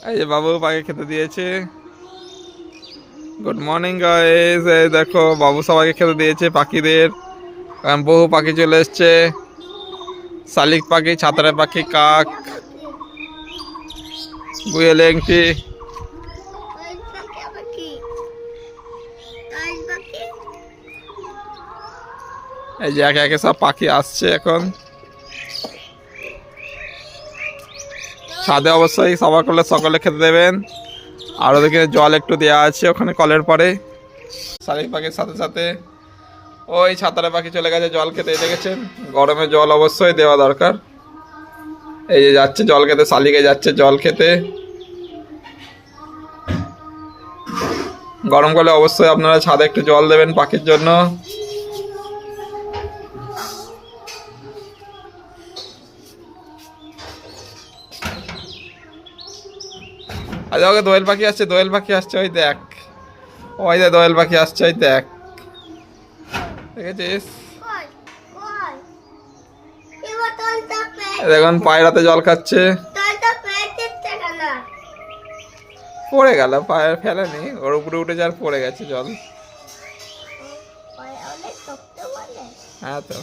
এই যে বাবু পাখি খেতে দিয়েছে। গুড মর্নিং গাইস, এই দেখো বাবু সবাইকে খেতে দিয়েছে পাখিদের। বহু পাখি চলে এসছে, শালিক পাখি, ছাতারে পাখি, কাক, বুয়ে লেংটি। এই যে একে একে সব পাখি আসছে এখন ছাদে। অবশ্যই সবার করলে সকলে খেতে দেবেন। আর ওদিকে জল একটু দেওয়া আছে ওখানে কলের পরে। শালিক পাখির সাথে সাথে ওই ছাতারে পাখি চলে গেছে জল খেতে। দেখেছেন, গরমে জল অবশ্যই দেওয়া দরকার। এই যে যাচ্ছে জল খেতে, শালিকে যাচ্ছে জল খেতে। গরমকালে অবশ্যই আপনারা ছাদে একটু জল দেবেন পাখির জন্য। আজ ওকে দোয়েল পাখি আসছে, দোয়েল পাখি আসছে, ওই দেখ, ওই যে দোয়েল পাখি আসছে, ওই দেখ, দেখেছিস? দেখুন পায়রাতে জল খাচ্ছে। পড়ে গেল, পায়ের ফেলেনি, ওর উপরে উঠে যার পড়ে গেছে জল। হ্যাঁ তো।